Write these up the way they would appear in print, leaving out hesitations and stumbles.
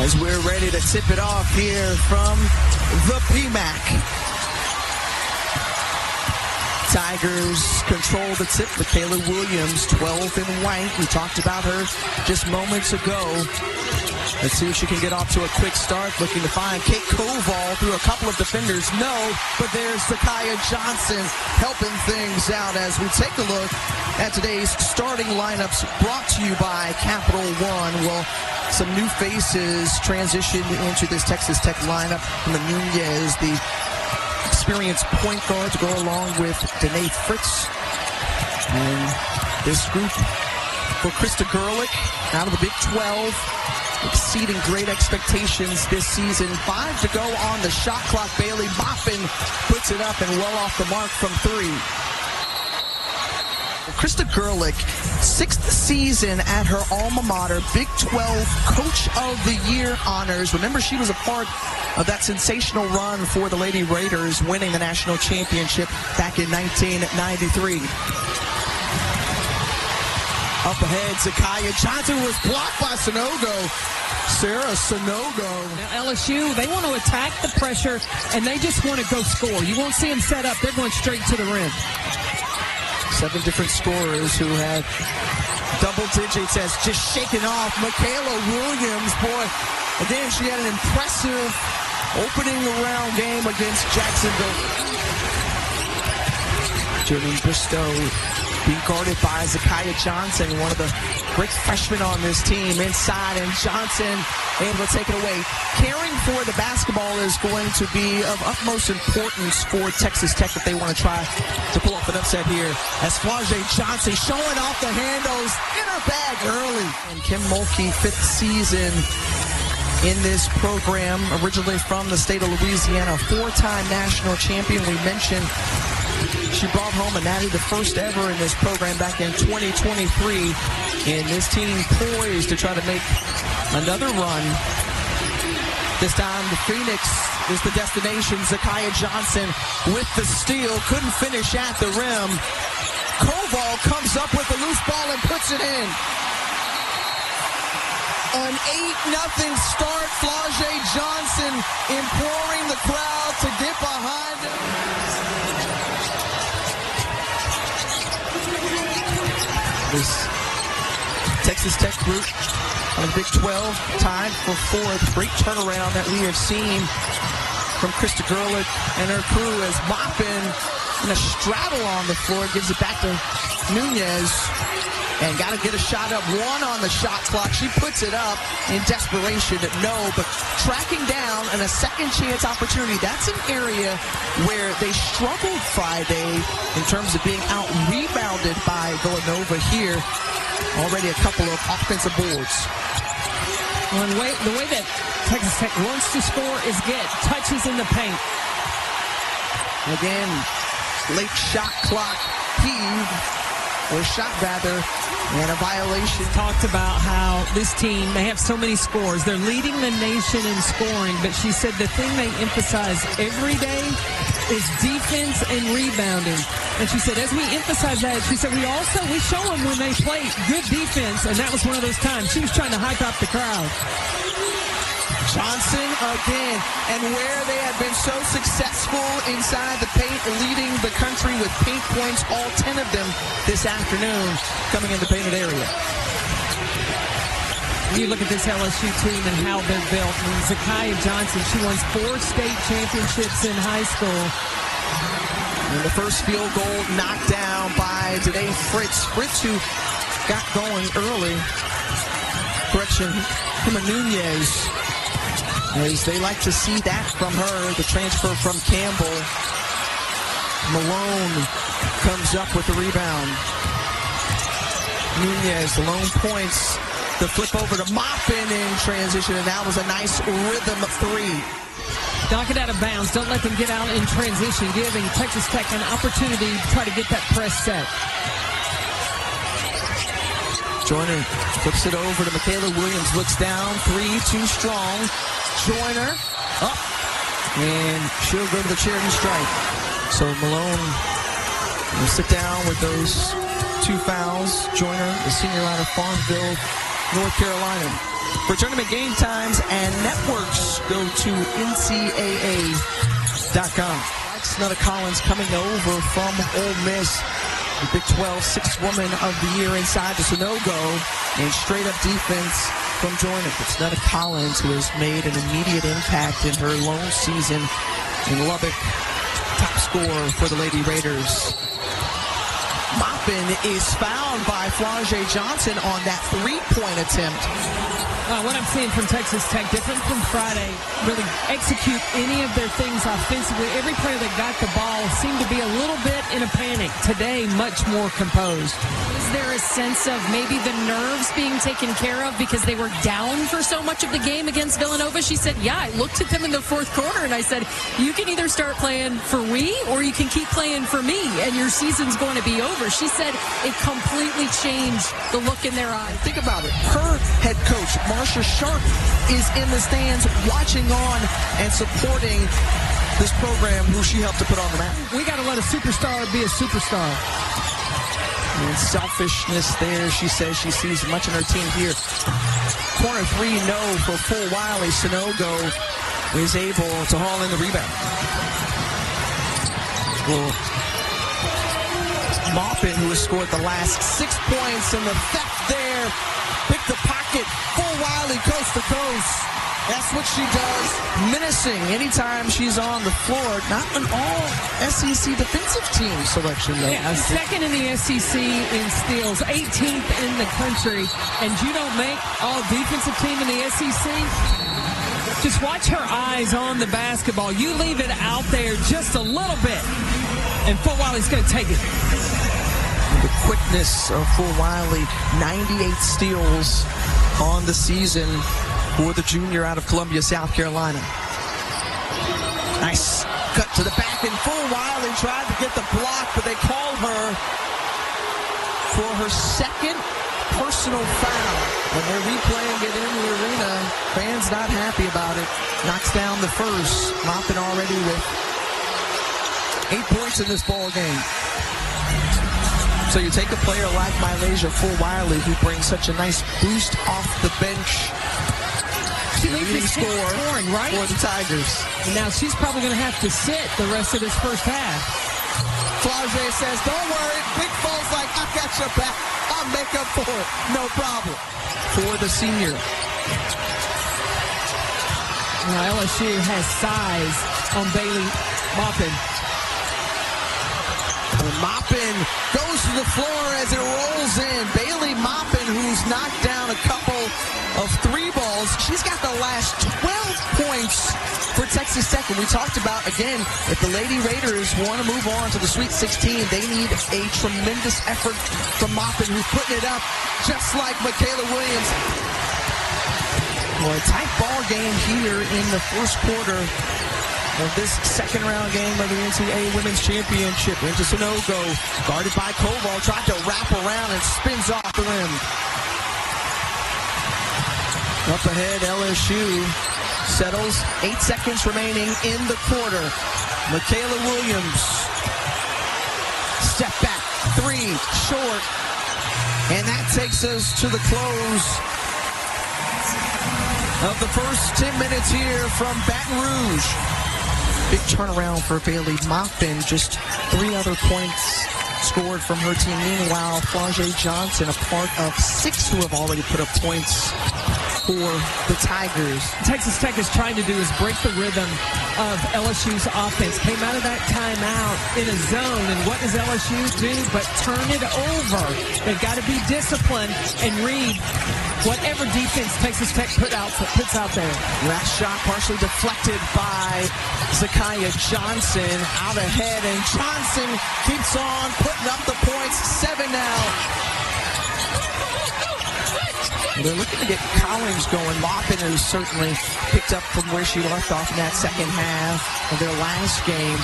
As we're ready to tip it off here from the PMAC. Tigers control the tip. Michaela Williams, 12 in white. We talked about her just moments ago. Let's see if she can get off to a quick start. Looking to find Kate Koval through a couple of defenders. No, but there's Zakiya Johnson helping things out as we take a look at today's starting lineups brought to you by Capital One. Well, some new faces transitioned into this Texas Tech lineup. Nunez, the experienced point guard, to go along with Danae Fritz. And this group for Krista Gerlich out of the Big 12, exceeding great expectations this season. 5 to go on the shot clock. Bailey Muffin puts it up and well off the mark from 3. Krista Gerlich, 6th season at her alma mater, Big 12 Coach of the Year honors. Remember, she was a part of that sensational run for the Lady Raiders, winning the national championship back in 1993. Up ahead, Zakiya Johnson was blocked by Sanogo. Sarah Sanogo. Now LSU, they want to attack the pressure, and they just want to go score. You won't see them set up. They're going straight to the rim. 7 different scorers who had double digits as just shaken off. Michaela Williams, boy, again, she had an impressive opening round game against Jacksonville. Jermaine Bristow being guarded by Zakiya Johnson, one of the great freshmen on this team, inside, and Johnson able to take it away. Caring for the basketball is going to be of utmost importance for Texas Tech if they want to try to pull off an upset here. As Flau'jae Johnson showing off the handles in her bag early. And Kim Mulkey, 5th season in this program, originally from the state of Louisiana, 4-time national champion. We mentioned she brought home a natty, the first ever in this program back in 2023. And this team poised to try to make another run. This time the Phoenix is the destination. Zakiya Johnson with the steal. Couldn't finish at the rim. Koval comes up with the loose ball and puts it in. An 8-0 start. Flau'jae Johnson imploring the crowd to get behind him. This Texas Tech group on the Big 12 tied for 4th. Great turnaround that we have seen from Krista Gerlich and her crew as Muffin in a straddle on the floor gives it back to Nunez. And got to get a shot up. 1 on the shot clock. She puts it up in desperation. No, but tracking down and a second chance opportunity. That's an area where they struggled Friday in terms of being out-rebounded by Villanova here. Already a couple of offensive boards. Well, the way that Texas Tech wants to score is get touches in the paint. Again, late shot clock heave. Or shot rather, and a violation. Talked about how this team, they have so many scores. They're leading the nation in scoring, but she said the thing they emphasize every day is defense and rebounding. And she said, as we emphasize that, she said, we show them when they play good defense, and that was one of those times. She was trying to hype up the crowd. Johnson again, and where they have been so successful inside the paint, leading the country with paint points, all 10 of them this afternoon coming in the painted area. You look at this LSU team and how they're built. I mean, Zakiya Johnson, she won 4 state championships in high school. And the first field goal knocked down by Danae Fritz. Fritz, who got going early. Correction, Kim Nunez. As they like to see that from her, the transfer from Campbell. Malone comes up with the rebound. Nunez, the lone points. The flip over to Muffin in transition, and that was a nice rhythm 3. Knock it out of bounds. Don't let them get out in transition, giving Texas Tech an opportunity to try to get that press set. Joyner flips it over to Michaela Williams. Looks down. 3, too strong. Joyner up, and she'll go to the charity stripe. So Malone will sit down with those 2 fouls. Joyner, the senior out of Farmville, North Carolina. For tournament game times and networks, go to NCAA.com. Nutta Collins coming over from Ole Miss. The Big 12 Sixth Woman of the Year inside the Sunogo, and straight up defense from Jordan. It's Nutta Collins who has made an immediate impact in her lone season in Lubbock. Top scorer for the Lady Raiders. Muffin is fouled by Flau'jae Johnson on that three-point attempt. What I'm seeing from Texas Tech, different from Friday, really execute any of their things offensively. Every player that got the ball seemed to be a little bit in a panic. Today, much more composed. Is there a sense of maybe the nerves being taken care of because they were down for so much of the game against Villanova? She said, yeah, I looked at them in the fourth quarter and I said, you can either start playing for we or you can keep playing for me and your season's going to be over. She said it completely changed the look in their eyes. Think about it. Her head coach, Marsha Sharp, is in the stands watching on and supporting this program who she helped to put on the map. We got to let a superstar be a superstar. And selfishness there. She says she sees much in her team here. Corner three, no for full Wiley. Sunogo is able to haul in the rebound. Muffin, who has scored the last 6 points, and the theft there. Pick the pocket. Full Wiley, coast to coast. That's what she does. Menacing anytime she's on the floor. Not an all-SEC defensive team selection, though. Yeah, second in the SEC in steals, 18th in the country, and you don't make all-defensive team in the SEC? Just watch her eyes on the basketball. You leave it out there just a little bit, and Full Wiley's going to take it. The quickness of Full Wiley, 98 steals on the season for the junior out of Columbia, South Carolina. Nice cut to the back, and Full Wiley tried to get the block, but they called her for her second personal foul. When they're replaying it in the arena, fans not happy about it. Knocks down the first. Muffin already with 8 points in this ball game. So you take a player like Mylasia Full Wiley, who brings such a nice boost off the bench. She leads the score scoring, right? For the Tigers. Now she's probably going to have to sit the rest of this first half. Flau'jae says, don't worry. Big Fole's like, I got your back. I'll make up for it. No problem. For the senior. Now LSU has size on Bailey Muffin. Muffin goes to the floor as it rolls in. Bailey Muffin, who's knocked down a couple of three balls. She's got the last 12 points for Texas Tech. And we talked about, again, if the Lady Raiders want to move on to the Sweet 16, they need a tremendous effort from Muffin, who's putting it up just like Michaela Williams. Well, a tight ball game here in the first quarter of this second round game of the NCAA Women's Championship. Into Sunogo, guarded by Koval, tried to wrap around and spins off the rim. Up ahead, LSU settles. 8 seconds remaining in the quarter. Michaela Williams, step back, three, short. And that takes us to the close of the first 10 minutes here from Baton Rouge. Big turnaround for Bailey Muffin. Just 3 other points scored from her team. Meanwhile, Flau'jae Johnson, a part of 6 who have already put up points for the Tigers. Texas Tech is trying to do is break the rhythm of LSU's offense. Came out of that timeout in a zone, and what does LSU do but turn it over? They've got to be disciplined and read whatever defense Texas Tech puts out there. Last shot partially deflected by Zakiya Johnson. Out ahead, and Johnson keeps on putting up the points. 7 now. They're looking to get Collins going. Muffin has certainly picked up from where she left off in that second half of their last game.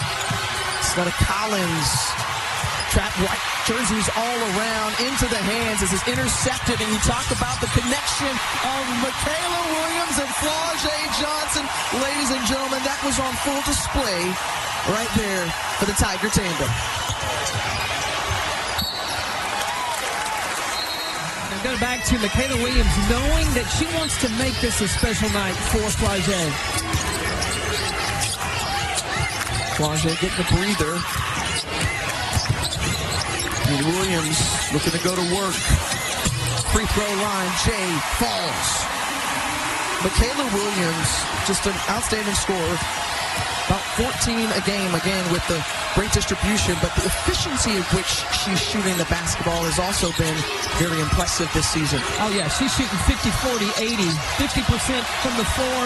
Nutta Collins, trap right jerseys all around into the hands as it's intercepted, and you talk about the connection of Michaela Williams and Flau'jae Johnson. Ladies and gentlemen, that was on full display right there for the Tiger tandem. And go back to Michaela Williams, knowing that she wants to make this a special night for Flage. Flage getting a breather. And Williams looking to go to work. Free throw line, Jay falls. Michaela Williams, just an outstanding scorer. About 14 a game, again, with the great distribution, but the efficiency of which she's shooting the basketball has also been very impressive this season. Oh, yeah, she's shooting 50, 40, 80, 50% from the floor,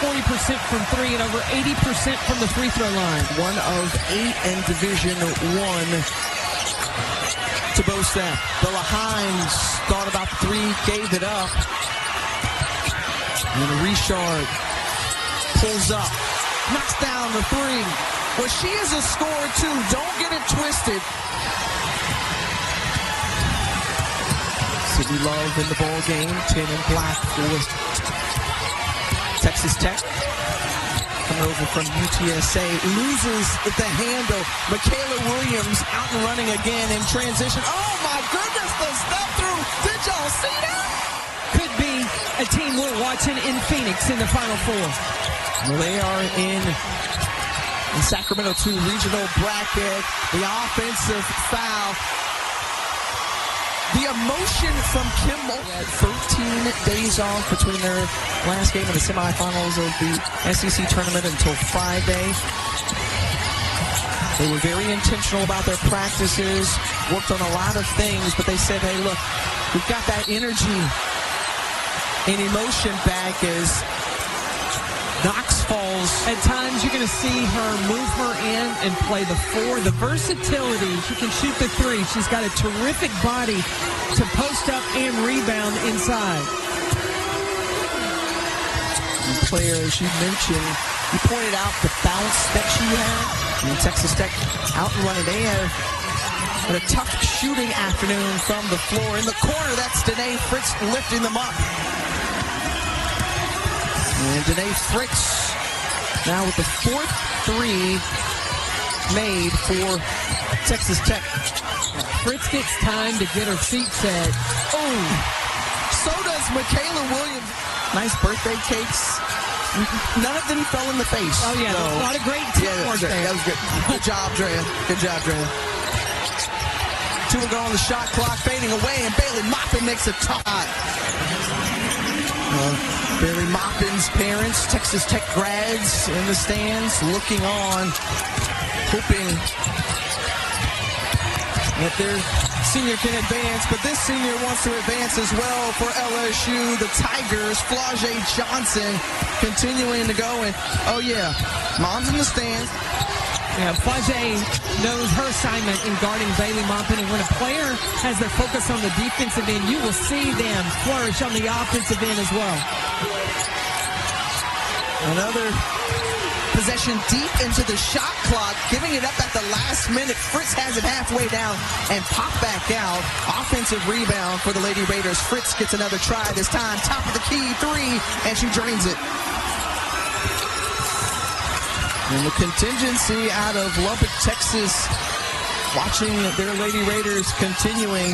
40% from three, and over 80% from the free throw line. One of 8 in Division I to boast that. Bella Hines thought about the three, gave it up. And Richard pulls up. Knocks down the three. Well, she is a scorer, too. Don't get it twisted. Sydney Love in the ball game. 10 in black for Texas Tech. Coming over from UTSA. Loses the handle. Michaela Williams out and running again in transition. Oh, my goodness. The step through. Did y'all see that? Could be a team we're watching in Phoenix in the Final Four. Well, they are in Sacramento 2 regional bracket. The offensive foul. The emotion from Kim Mulkey. 13 days off between their last game and the semifinals of the SEC tournament until Friday. They were very intentional about their practices, worked on a lot of things, but they said, hey, look, we've got that energy and emotion back as Knox falls. At times, you're going to see her move her in and play the four. The versatility, she can shoot the three. She's got a terrific body to post up and rebound inside. Player, as you mentioned, you pointed out the bounce that she had. And Texas Tech out and running. They had a tough shooting afternoon from the floor. In the corner, that's Danae Fritz lifting them up. And Danae Fritz now with the 4th three made for Texas Tech. Fritz gets time to get her feet set. Oh, so does Michaela Williams. Nice birthday cakes. None of them fell in the face. Oh, yeah, so, a lot of great teamwork there. That was good. Good job, Drea. Good job, Drea. 2 will go on the shot clock, fading away, and Bailey Muffin makes a tough shot. Barry Moffin's parents, Texas Tech grads in the stands, looking on, hoping that their senior can advance, but this senior wants to advance as well for LSU. The Tigers, Flage Johnson, continuing to go, and oh yeah, mom's in the stands. Yeah, Flage knows her assignment in guarding Bailey Muffin, and when a player has their focus on the defensive end, you will see them flourish on the offensive end as well. Another possession deep into the shot clock, giving it up at the last minute. Fritz has it halfway down and pop back out. Offensive rebound for the Lady Raiders. Fritz gets another try, this time top of the key, 3, and she drains it. And the contingency out of Lubbock, Texas, watching their Lady Raiders continuing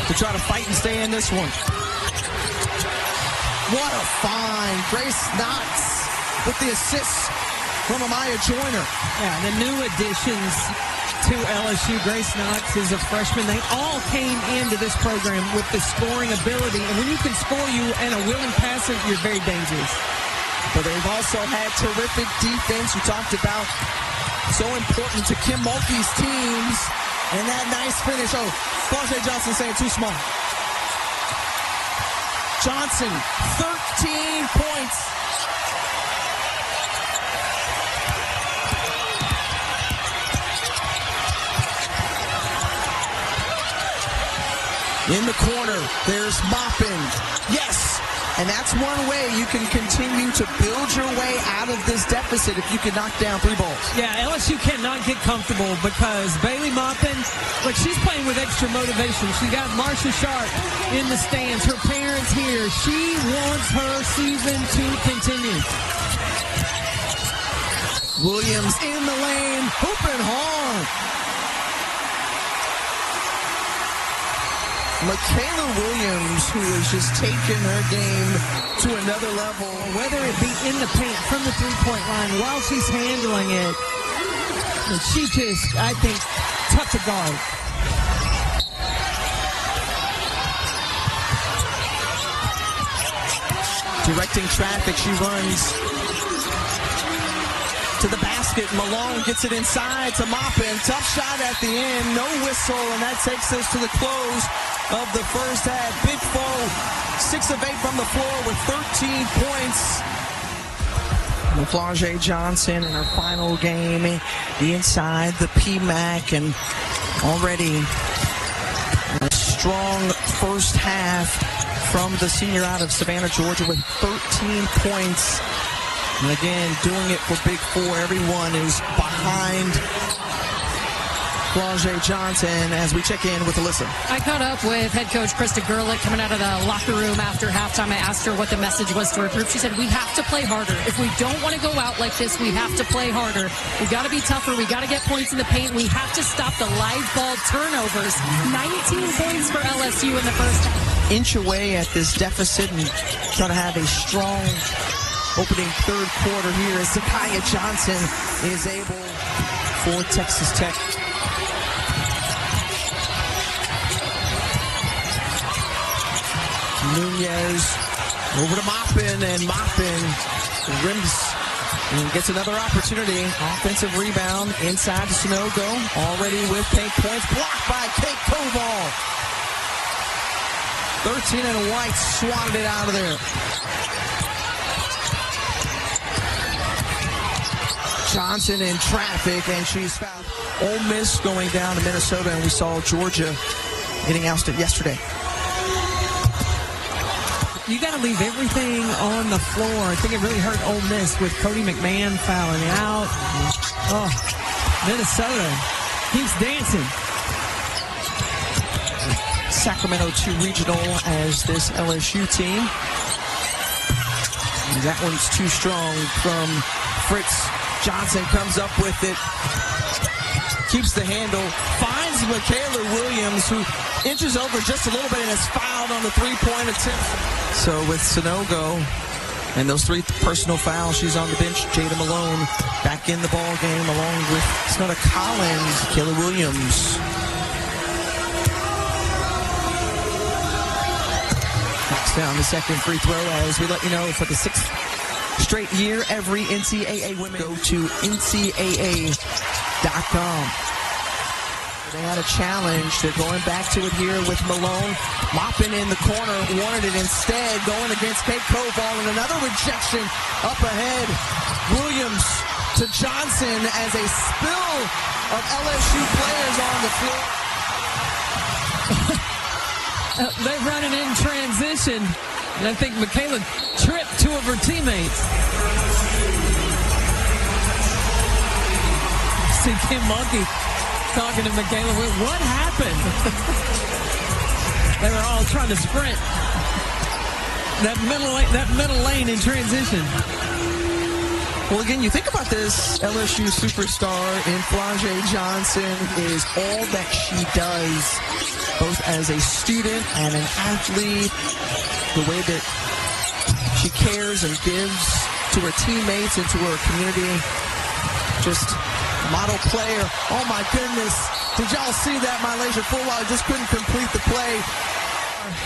to try to fight and stay in this one. What a find. Grace Knox with the assist from Amaya Joyner. Yeah, the new additions to LSU. Grace Knox is a freshman. They all came into this program with the scoring ability. And when you can score you and a willing passer, you're very dangerous. But they've also had terrific defense. You talked about so important to Kim Mulkey's teams. And that nice finish. Oh, Flage Johnson saying too small. Johnson, 13 points. In the corner, there's Muffin. Yes. And that's one way you can continue to build your way out of this deficit if you can knock down 3 balls. Yeah, LSU cannot get comfortable because Bailey Muffin, like, she's playing with extra motivation. She got Marsha Sharp in the stands, her parents here. She wants her season to continue. Williams in the lane, hooping hard. Michaela Williams, who has just taken her game to another level. Whether it be in the paint, from the three-point line, while she's handling it, she just, I think, tough to guard. Directing traffic, she runs to the basket. Malone gets it inside to Muffin. Tough shot at the end, no whistle, and that takes us to the close of the first half. Big Foe, 6 of 8 from the floor with 13 points. Flau'jae Johnson in her final game, the inside, the PMAC, and already a strong first half from the senior out of Savannah, Georgia, with 13 points. And again, doing it for Big Four. Everyone is behind Flau'jae Johnson as we check in with Alyssa. I caught up with head coach Krista Gerlich coming out of the locker room after halftime. I asked her what the message was to her group. She said, we have to play harder. If we don't want to go out like this, we have to play harder. We got to be tougher. We got to get points in the paint. We have to stop the live ball turnovers. 19 points for LSU in the first half. Inch away at this deficit and trying to have a strong opening third quarter here as Zakiya Johnson is able for Texas Tech. Nunez over to Muffin, and Muffin rims and gets another opportunity. Offensive rebound inside to Sunogo, already with paint points, blocked by Kate Koval. 13 and White swatted it out of there. Johnson in traffic, and she's fouled. Ole Miss going down to Minnesota, and we saw Georgia getting ousted yesterday. You got to leave everything on the floor. I think it really hurt Ole Miss with Cody McMahon fouling out. Oh, Minnesota keeps dancing. Sacramento 2 regional as this LSU team. And that one's too strong from Fritz. Johnson comes up with it, keeps the handle, finds Michaela Williams, who inches over just a little bit and is fouled on the three-point attempt. So with Sunogo and those 3 personal fouls, she's on the bench. Jada Malone back in the ball game along with Snutta Collins, Michaela Williams. Knocks down the second free throw as we let you know for the 6th straight year, every NCAA women go to NCAA.com. They had a challenge. They're going back to it here with Malone. Muffin in the corner, wanted it instead, going against Kate Koval, and another rejection up ahead. Williams to Johnson as a spill of LSU players on the floor. They're running in transition, and I think Michaela tripped 2 of her teammates. See Kim Mulkey talking to Michaela. What happened? They were all trying to sprint. That middle lane in transition. Well, again, you think about this LSU superstar in Flau'jae Johnson is all that she does, both as a student and an athlete, the way that she cares and gives to her teammates and to her community. Just a model player. Oh my goodness. Did y'all see that? My laser full out. Just couldn't complete the play.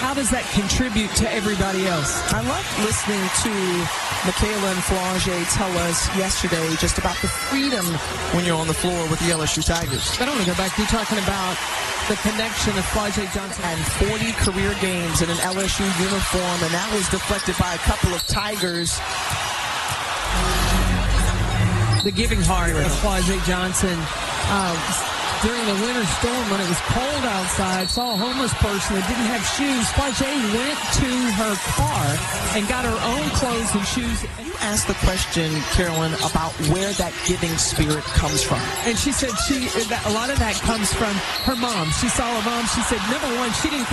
How does that contribute to everybody else? I love listening to Michaela and Flau'jae tell us yesterday just about the freedom when you're on the floor with the LSU Tigers. I don't want to go back. You're talking about the connection of Flau'jae Johnson. And 40 career games in an LSU uniform, and that was deflected by a couple of Tigers. The giving heart of Flau'jae Johnson. During the winter storm, when it was cold outside, saw a homeless person that didn't have shoes. Flau'jae went to her car and got her own clothes and shoes. You asked the question, Carolyn, about where that giving spirit comes from. And she said a lot of that comes from her mom. She saw her mom. She said, number one, she didn't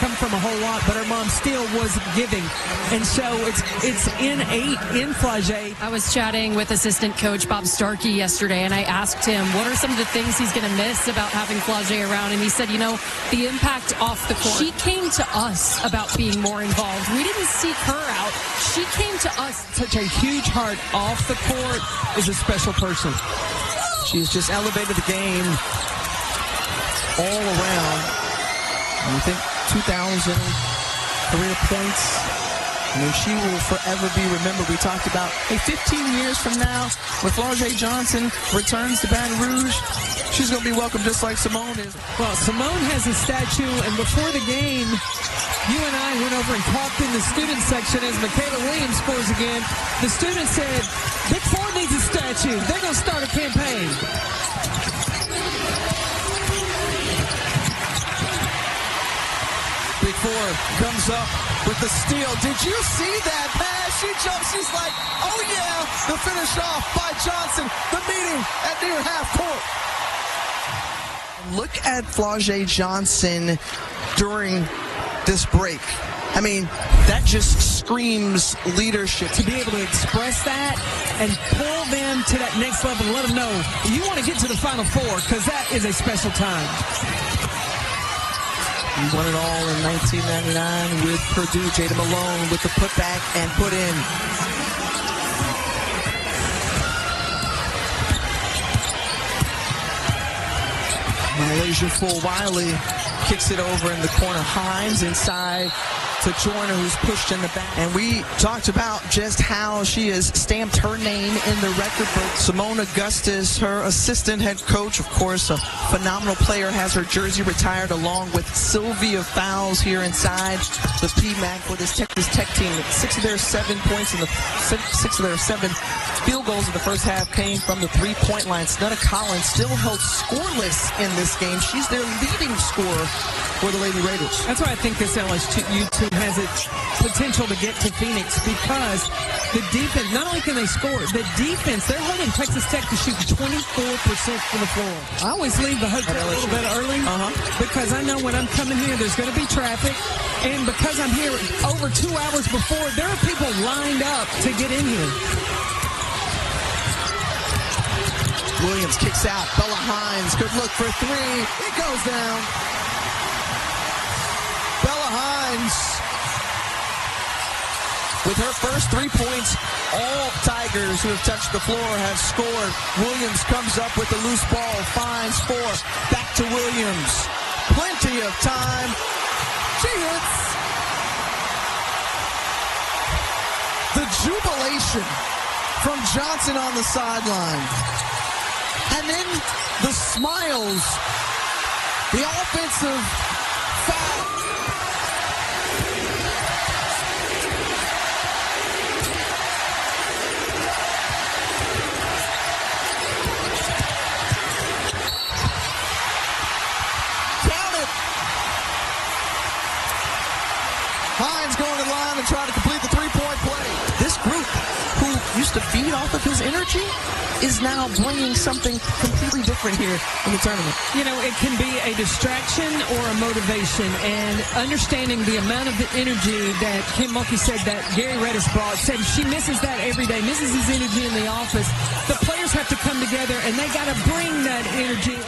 come from a whole lot, but her mom still was giving. And so it's innate in Flau'jae. I was chatting with assistant coach Bob Starkey yesterday, and I asked him, what are some of the things he's going to miss reminisce about having Flau'jae around, and he said, the impact off the court. She came to us about being more involved. We didn't seek her out. She came to us. Such a huge heart off the court, is a special person. She's just elevated the game all around. And you think 2,000 career points. I mean, she will forever be remembered. We talked about, 15 years from now, when Flau'jae Johnson returns to Baton Rouge, she's going to be welcomed just like Simone is. Well, Simone has a statue, and before the game, you and I went over and talked in the student section as Michaela Williams scores again. The student said, Big Four needs a statue. They're going to start a campaign. Big Four comes up with the steal. Did you see that pass? She jumps. She's like, oh yeah, the finish off by Johnson. The meeting at near half court. Look at Flau'jae Johnson during this break. I mean, that just screams leadership. To be able to express that and pull them to that next level and let them know you want to get to the Final Four, because that is a special time. He won it all in 1999 with Purdue. Jada Malone with the putback and put in. Malaysia full. Wiley kicks it over in the corner. Hines inside to Joyner, who's pushed in the back. And we talked about just how she has stamped her name in the record book. Simone Augustus, her assistant head coach, of course, a phenomenal player, has her jersey retired along with Sylvia Fowles here inside the PMAC for this Texas Tech team. 6 of their 7 points in the 6 of their 7 field goals in the first half came from the three-point line. Snutta Collins still held scoreless in this game. She's their leading scorer for the Lady Raiders. That's why I think this LSU team has its potential to get to Phoenix, because the defense, not only can they score, the defense, they're holding Texas Tech to shoot 24% from the floor. I always leave the hotel a little bit early because I know when I'm coming here, there's going to be traffic. And because I'm here over 2 hours before, there are people lined up to get in here. Williams kicks out. Bella Hines, good look for three. It goes down. Bella Hines with her first 3 points. All Tigers who have touched the floor have scored. Williams comes up with the loose ball, finds 4. Back to Williams. Plenty of time. She hits. The jubilation from Johnson on the sideline. And then the smiles. The offensive foul. Hines going to the line and try to complete the three-point play. This group, who used to feed off of his energy, is now bringing something completely different here in the tournament. You know, it can be a distraction or a motivation, and understanding the amount of the energy that Kim Mulkey said that Gary Redis brought, said she misses that every day, misses his energy in the office. The players have to come together, and they got to bring that energy.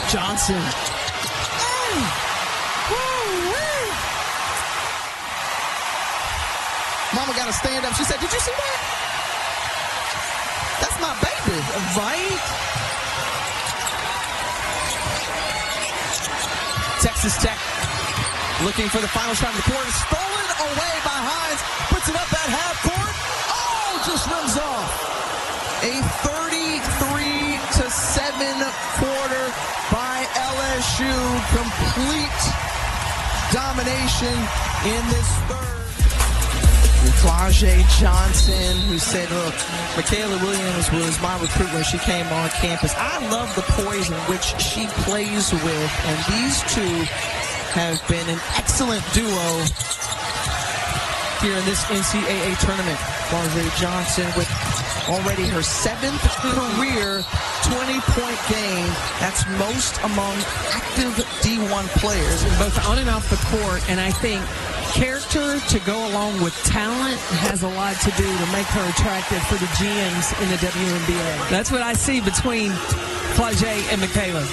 Johnson. Mama got to stand up. She said, did you see that? That's my baby. Right? Texas Tech looking for the final shot of the quarter. Stolen away by Hines. Puts it up at half court. Oh, just rims off. A 33-7 quarter by LSU. Complete domination in this third. Flau'jae Johnson, who said, look, Michaela Williams was my recruit when she came on campus. I love the poise in which she plays with, and these two have been an excellent duo here in this NCAA tournament. Flau'jae Johnson with already her 7th career 20-point game. That's most among active D1 players. Both on and off the court, and I think character to go along with talent has a lot to do to make her attractive for the GMs in the WNBA. That's what I see between Flau'jae and Michaela.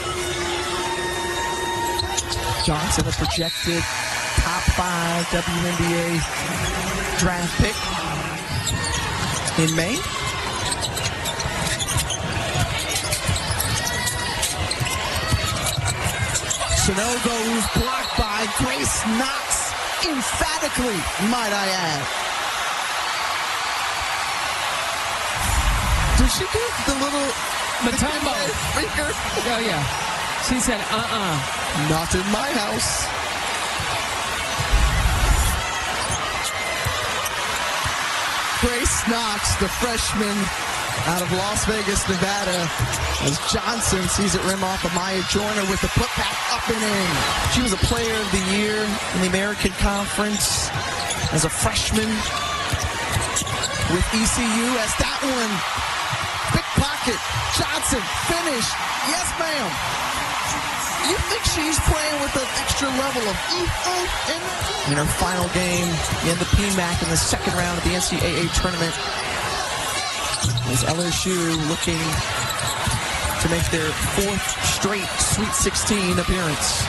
Johnson, a projected top 5 WNBA draft pick in May. Sanogo's blocked by Grace Knox emphatically, might I add. Did she do the little Matumbo finger? Oh, yeah. She said, Not in my house. Grace Knox, the freshman out of Las Vegas, Nevada, as Johnson sees it rim off of Maya Joyner with the putback up and in. She was a player of the year in the American Conference as a freshman with ECU. As that one, pickpocket, Johnson, finish. Yes, ma'am. You think she's playing with an extra level of in her final game in the PMAC in the second round of the NCAA Tournament? As LSU looking to make their 4th straight Sweet 16 appearance.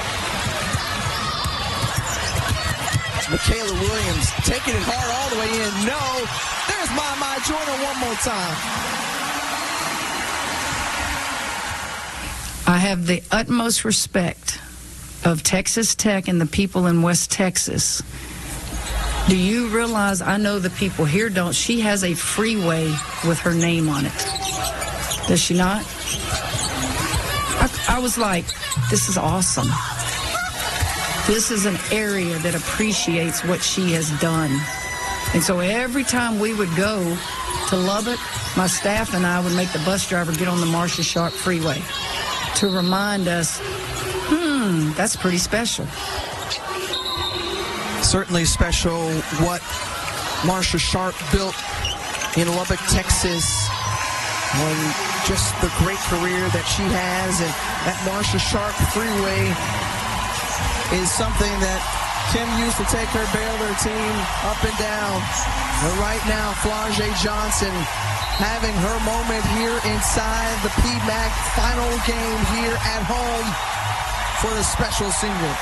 Michaela Williams taking it hard all the way in. No, there's Maya Joyner one more time. I have the utmost respect of Texas Tech and the people in West Texas. Do you realize, I know the people here don't, she has a freeway with her name on it. Does she not? I was like, this is awesome. This is an area that appreciates what she has done. And so every time we would go to Lubbock, my staff and I would make the bus driver get on the Marcia Sharp Freeway to remind us, that's pretty special. Certainly special what Marcia Sharp built in Lubbock, Texas, and just the great career that she has. And that Marcia Sharp Freeway is something that Kim used to take her Baylor team up and down. But right now, Flau'jae Johnson having her moment here inside the PMAC final game here at home for the special senior.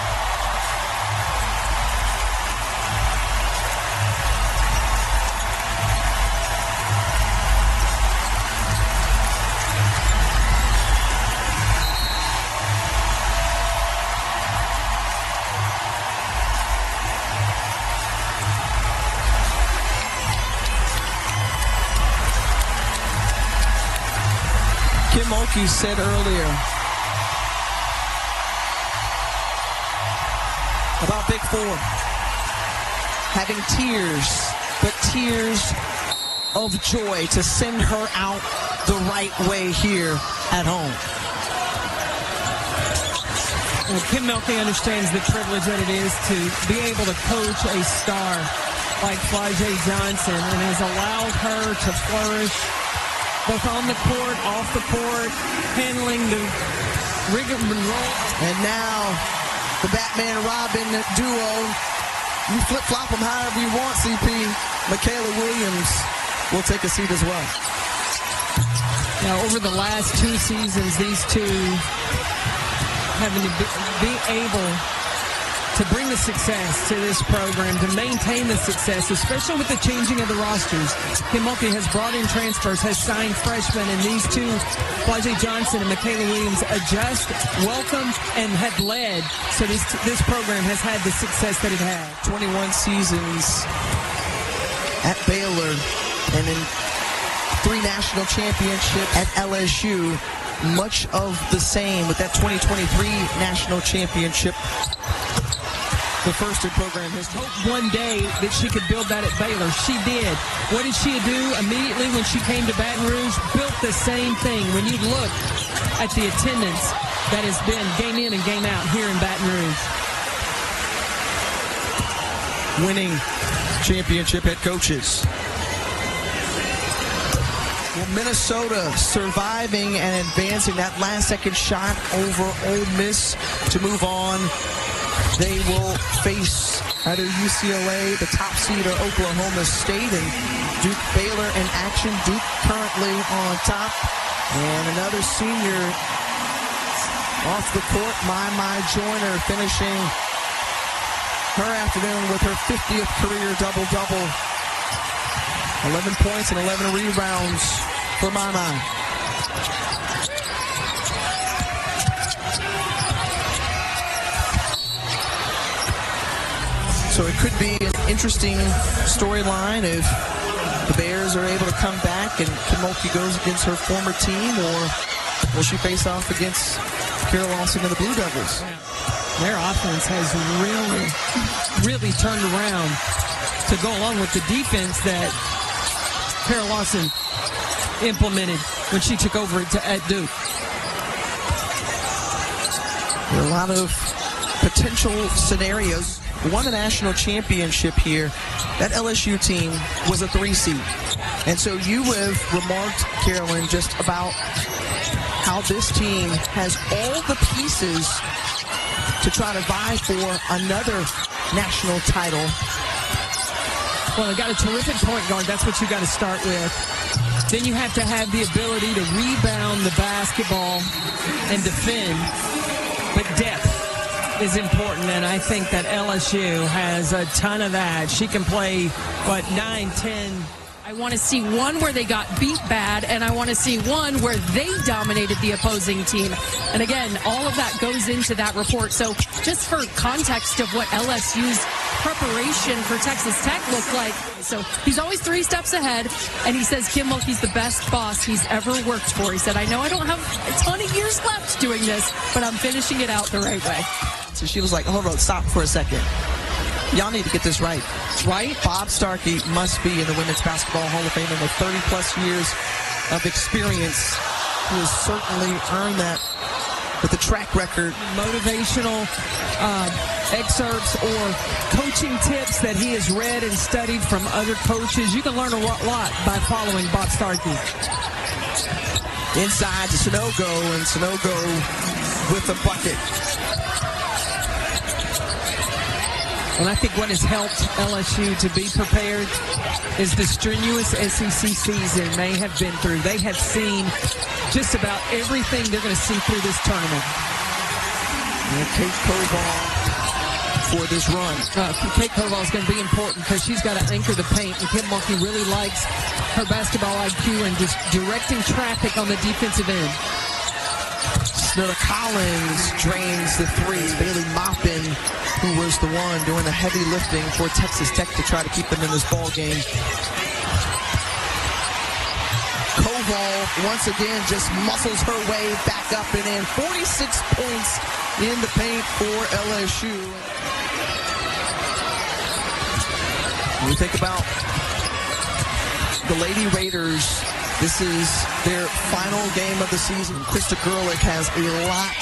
Kim Mulkey said earlier about Big Four having tears, but tears of joy to send her out the right way here at home. Well, Kim Mulkey understands the privilege that it is to be able to coach a star like Flau'jae Johnson, and has allowed her to flourish both on the court, off the court, handling the rigmarole. And now, the Batman-Robin duo, you flip-flop them however you want, CP. Michaela Williams will take a seat as well. Now, over the last 2 seasons, these two having to be able to bring the success to this program, to maintain the success, especially with the changing of the rosters. Kim Mulkey has brought in transfers, has signed freshmen, and these two, Flau'jae Johnson and Michaela Williams, adjust, welcome, and have led. So this program has had the success that it had. 21 seasons at Baylor and in 3 national championships at LSU. Much of the same with that 2023 national championship. The first in program history. One day that she could build that at Baylor. She did. What did she do immediately when she came to Baton Rouge? Built the same thing. When you look at the attendance that has been game in and game out here in Baton Rouge. Winning championship head coaches. So Minnesota surviving and advancing. That last-second shot over Ole Miss to move on. They will face either UCLA, the top seed, or Oklahoma State, and Duke Baylor in action. Duke currently on top. And another senior off the court, My Joyner, finishing her afternoon with her 50th career double-double. 11 points and 11 rebounds for My. So it could be an interesting storyline if the Bears are able to come back and Kim Mulkey goes against her former team, or will she face off against Carol Lawson and the Blue Devils? Their offense has really turned around to go along with the defense that Carol Lawson implemented when she took over at Duke. There are a lot of potential scenarios. Won the national championship here. That LSU team was a 3 seed. And so you have remarked, Carolyn, just about how this team has all the pieces to try to vie for another national title. Well, they got a terrific point guard. That's what you got to start with. Then you have to have the ability to rebound the basketball and defend. But depth is important, and I think that LSU has a ton of that. She can play, 9, 10. I want to see one where they got beat bad, and I want to see one where they dominated the opposing team. And again, all of that goes into that report. So just for context of what LSU's preparation for Texas Tech looked like. So he's always 3 steps ahead, and he says Kim Mulkey's the best boss he's ever worked for. He said, I know I don't have a ton of years left doing this, but I'm finishing it out the right way. So she was like, hold on, stop for a second. Y'all need to get this right. Right? Bob Starkey must be in the Women's Basketball Hall of Fame, and with 30-plus years of experience, he has certainly earned that with the track record. Motivational excerpts or coaching tips that he has read and studied from other coaches. You can learn a lot by following Bob Starkey. Inside to Sanogo, and Sanogo with a bucket. And I think what has helped LSU to be prepared is the strenuous SEC season they have been through. They have seen just about everything they're going to see through this tournament. And Kate Koval for this run. Kate Koval is going to be important because she's got to anchor the paint, and Kim Mulkey really likes her basketball IQ and just directing traffic on the defensive end. Snowda Collins drains the 3. Bailey Muffin, who was the one doing the heavy lifting for Texas Tech to try to keep them in this ball game. Koval once again just muscles her way back up and in. 46 points in the paint for LSU. When you think about the Lady Raiders, this is their final game of the season. Krista Gerlich has a lot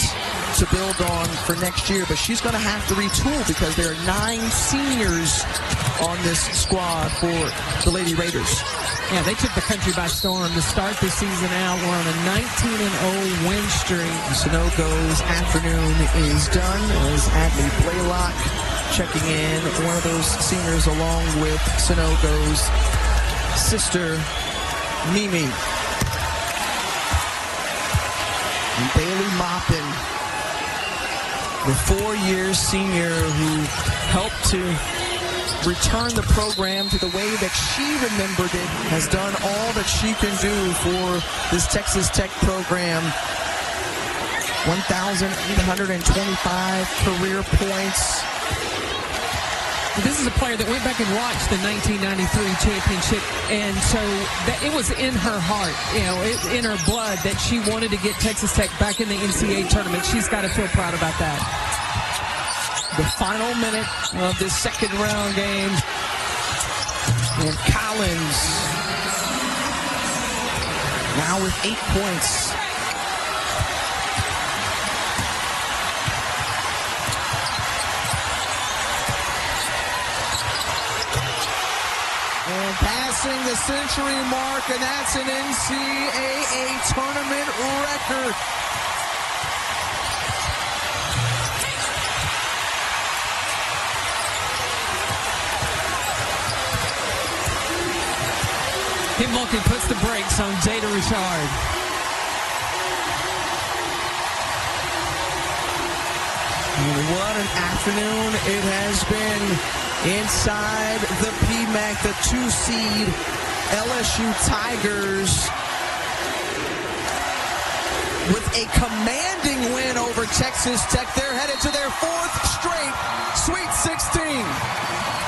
to build on for next year, but she's going to have to retool because there are 9 seniors on this squad for the Lady Raiders. Yeah, they took the country by storm to start the season out. We're on a 19-0 win streak. Sanogo's afternoon is done as Adley Blaylock checking in, one of those seniors along with Sanogo's sister, Mimi. And Bailey Maupin, the 4-year senior who helped to return the program to the way that she remembered it, has done all that she can do for this Texas Tech program. 1,825 career points. This is a player that went back and watched the 1993 championship, and so it was in her heart, in her blood that she wanted to get Texas Tech back in the NCAA tournament. She's got to feel proud about that. The final minute of this second round game, and Collins now with 8 points. passing the century mark, and that's an NCAA Tournament record. Kim Mulkey puts the brakes on Jada Richard. What an afternoon it has been inside the PMAC, the 2-seed LSU Tigers with a commanding win over Texas Tech. They're headed to their 4th straight Sweet 16.